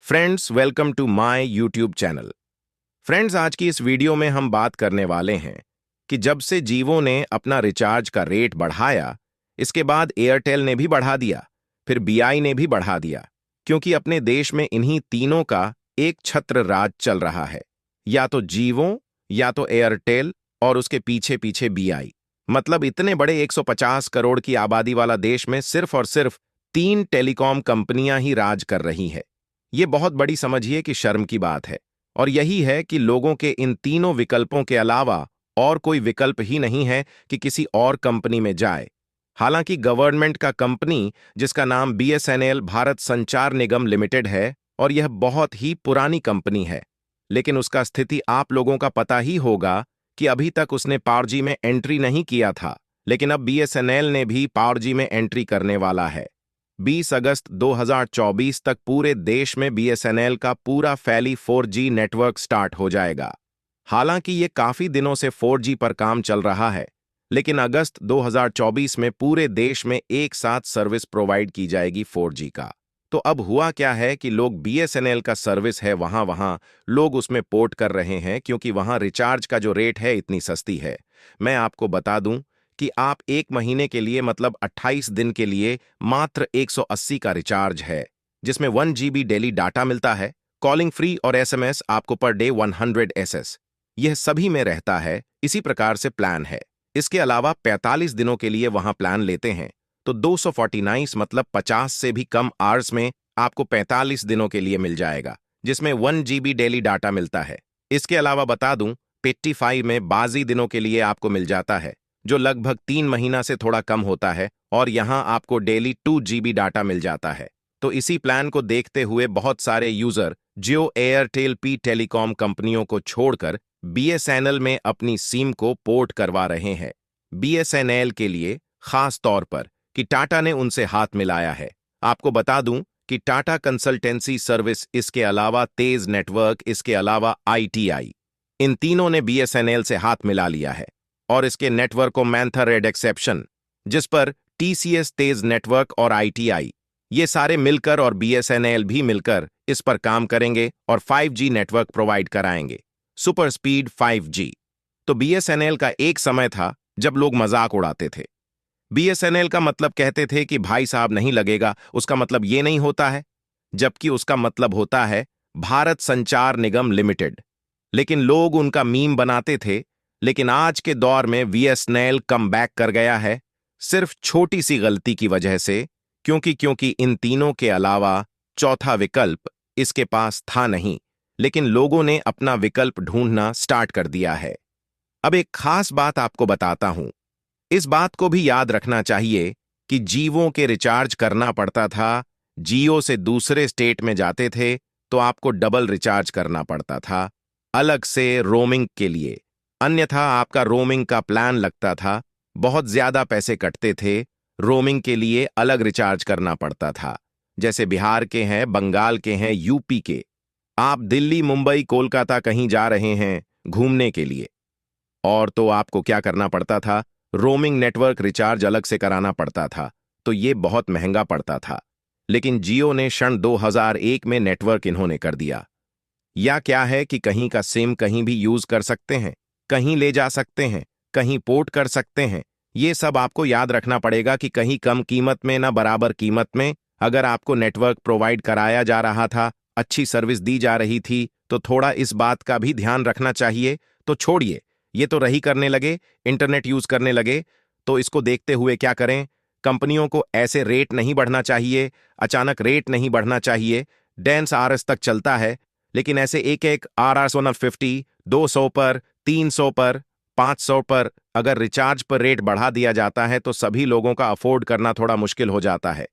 Friends, welcome to my YouTube channel. Friends, आज की इस वीडियो में हम बात करने वाले हैं कि जब से जियो ने अपना रिचार्ज का रेट बढ़ाया, इसके बाद एयरटेल ने भी बढ़ा दिया, फिर बीआई ने भी बढ़ा दिया, क्योंकि अपने देश में इन्हीं तीनों का एक छत्र राज चल रहा है। या तो जियो, या तो एयरटेल और उसके पीछे पीछे बीआई। मतलब इतने बड़े 150 करोड़ की आबादी वाला देश में सिर्फ और सिर्फ 3 टेलीकॉम कंपनियां ही राज कर रही है। ये बहुत बड़ी समझिए कि शर्म की बात है। और यही है कि लोगों के इन तीनों विकल्पों के अलावा और कोई विकल्प ही नहीं है कि किसी और कंपनी में जाए। हालांकि गवर्नमेंट का कंपनी, जिसका नाम बीएसएनएल भारत संचार निगम लिमिटेड है, और यह बहुत ही पुरानी कंपनी है, लेकिन उसका स्थिति आप लोगों का पता ही होगा कि अभी तक उसने 5G में एंट्री नहीं किया था। लेकिन अब बीएसएनएल ने भी 5G में एंट्री करने वाला है। 20 अगस्त 2024 तक पूरे देश में बीएसएनएल का पूरा फैली 4G नेटवर्क स्टार्ट हो जाएगा। हालांकि ये काफी दिनों से 4G पर काम चल रहा है, लेकिन अगस्त 2024 में पूरे देश में एक साथ सर्विस प्रोवाइड की जाएगी 4G का। तो अब हुआ क्या है कि लोग बीएसएनएल का सर्विस है वहां लोग उसमें पोर्ट कर रहे हैं, क्योंकि वहां रिचार्ज का जो रेट है इतनी सस्ती है। मैं आपको बता दूं कि आप एक महीने के लिए, मतलब 28 दिन के लिए मात्र 180 का रिचार्ज है, जिसमें 1 GB डेली डाटा मिलता है, कॉलिंग फ्री और एसएमएस आपको पर डे 100 एसएस, यह सभी में रहता है। इसी प्रकार से प्लान है। इसके अलावा 45 दिनों के लिए वहां प्लान लेते हैं तो 249, मतलब 50 से भी कम आवर्स में आपको 45 दिनों के लिए मिल जाएगा, जिसमें 1 GB डेली डाटा मिलता है। इसके अलावा बता दूं, 55 में बाजी दिनों के लिए आपको मिल जाता है, जो लगभग 3 महीना से थोड़ा कम होता है, और यहां आपको डेली 2 GB डाटा मिल जाता है। तो इसी प्लान को देखते हुए बहुत सारे यूजर जियो, एयरटेल, पी टेलीकॉम कंपनियों को छोड़कर बीएसएनएल में अपनी सिम को पोर्ट करवा रहे हैं। बीएसएनएल के लिए खास तौर पर कि टाटा ने उनसे हाथ मिलाया है। आपको बता दूं कि टाटा कंसल्टेंसी सर्विस, इसके अलावा तेज नेटवर्क, इसके अलावा आईटीआई, इन तीनों ने बीएसएनएल से हाथ मिला लिया है। और इसके नेटवर्क को मैंथा रेड एक्सेप्शन, जिस पर टीसीएस, तेज नेटवर्क और आईटीआई, ये सारे मिलकर और बीएसएनएल भी मिलकर इस पर काम करेंगे और 5G नेटवर्क प्रोवाइड कराएंगे, सुपर स्पीड 5G। तो बीएसएनएल का एक समय था जब लोग मजाक उड़ाते थे। बीएसएनएल का मतलब कहते थे कि भाई साहब नहीं लगेगा, उसका मतलब ये नहीं होता है, जबकि उसका मतलब होता है भारत संचार निगम लिमिटेड। लेकिन लोग उनका मीम बनाते थे। लेकिन आज के दौर में बीएसएनएल कम बैक कर गया है, सिर्फ छोटी सी गलती की वजह से, क्योंकि इन तीनों के अलावा चौथा विकल्प इसके पास था नहीं। लेकिन लोगों ने अपना विकल्प ढूंढना स्टार्ट कर दिया है। अब एक खास बात आपको बताता हूं। इस बात को भी याद रखना चाहिए कि जियो के रिचार्ज करना पड़ता था। जियो से दूसरे स्टेट में जाते थे तो आपको डबल रिचार्ज करना पड़ता था, अलग से रोमिंग के लिए। अन्यथा आपका रोमिंग का प्लान लगता था, बहुत ज्यादा पैसे कटते थे, रोमिंग के लिए अलग रिचार्ज करना पड़ता था। जैसे बिहार के हैं, बंगाल के हैं, यूपी के। आप दिल्ली, मुंबई, कोलकाता कहीं जा रहे हैं घूमने के लिए, और तो आपको क्या करना पड़ता था, रोमिंग नेटवर्क रिचार्ज अलग से कराना पड़ता था। तो ये बहुत महंगा पड़ता था। लेकिन जियो ने सन 2001 में नेटवर्क इन्होंने कर दिया। या क्या है कि कहीं का सिम कहीं भी यूज कर सकते हैं, कहीं ले जा सकते हैं, कहीं पोर्ट कर सकते हैं। ये सब आपको याद रखना पड़ेगा कि कहीं कम कीमत में ना बराबर कीमत में अगर आपको नेटवर्क प्रोवाइड कराया जा रहा था, अच्छी सर्विस दी जा रही थी, तो थोड़ा इस बात का भी ध्यान रखना चाहिए। तो छोड़िए, ये तो रही करने लगे, इंटरनेट यूज करने लगे, तो इसको देखते हुए क्या करें, कंपनियों को ऐसे रेट नहीं बढ़ना चाहिए, अचानक रेट नहीं बढ़ना चाहिए। डेंस आरएस तक चलता है, लेकिन ऐसे एक एक आरआर 150, 200 पर, 300 पर, 500 पर अगर रिचार्ज पर रेट बढ़ा दिया जाता है तो सभी लोगों का अफोर्ड करना थोड़ा मुश्किल हो जाता है।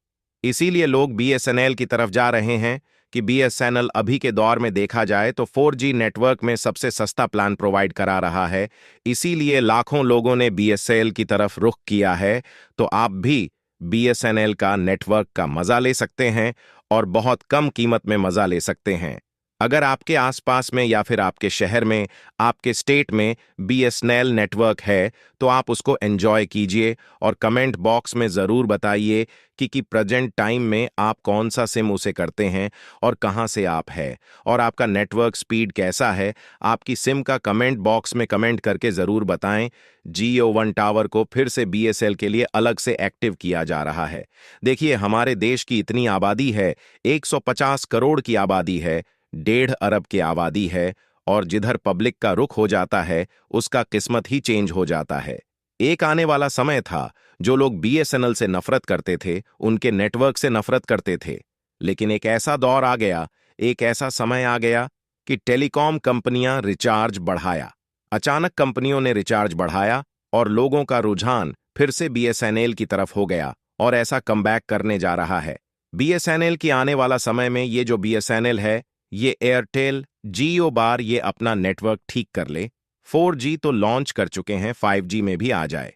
इसीलिए लोग बीएसएनएल की तरफ जा रहे हैं कि बीएसएनएल अभी के दौर में देखा जाए तो 4G नेटवर्क में सबसे सस्ता प्लान प्रोवाइड करा रहा है। इसीलिए लाखों लोगों ने बीएसएनएल की तरफ रुख किया है। तो आप भी बीएसएनएल का नेटवर्क का मजा ले सकते हैं और बहुत कम कीमत में मजा ले सकते हैं। अगर आपके आसपास में या फिर आपके शहर में, आपके स्टेट में बीएसएनएल नेटवर्क है तो आप उसको एंजॉय कीजिए और कमेंट बॉक्स में ज़रूर बताइए कि प्रेजेंट टाइम में आप कौन सा सिम उसे करते हैं और कहाँ से आप है और आपका नेटवर्क स्पीड कैसा है। आपकी सिम का कमेंट बॉक्स में कमेंट करके ज़रूर बताएं। जियो वन टावर को फिर से बीएसएल के लिए अलग से एक्टिव किया जा रहा है। देखिए, हमारे देश की इतनी आबादी है, 150 करोड़ की आबादी है, 1.5 अरब की आबादी है, और जिधर पब्लिक का रुख हो जाता है उसका किस्मत ही चेंज हो जाता है। एक आने वाला समय था जो लोग बीएसएनएल से नफरत करते थे, उनके नेटवर्क से नफरत करते थे। लेकिन एक ऐसा दौर आ गया, एक ऐसा समय आ गया कि टेलीकॉम कंपनियां रिचार्ज बढ़ाया। अचानक कंपनियों ने रिचार्ज बढ़ाया और लोगों का रुझान फिर से बीएसएनएल की तरफ हो गया और ऐसा कमबैक करने जा रहा है। बीएसएनएल की आने वाला समय में ये जो बीएसएनएल है, ये एयरटेल, जियो बार ये अपना नेटवर्क ठीक कर ले। 4G तो लॉन्च कर चुके हैं, 5G में भी आ जाए।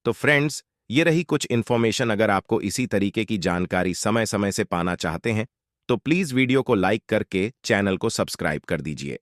तो फ्रेंड्स, ये रही कुछ इन्फॉर्मेशन। अगर आपको इसी तरीके की जानकारी समय समय से पाना चाहते हैं तो प्लीज वीडियो को लाइक करके चैनल को सब्सक्राइब कर दीजिए।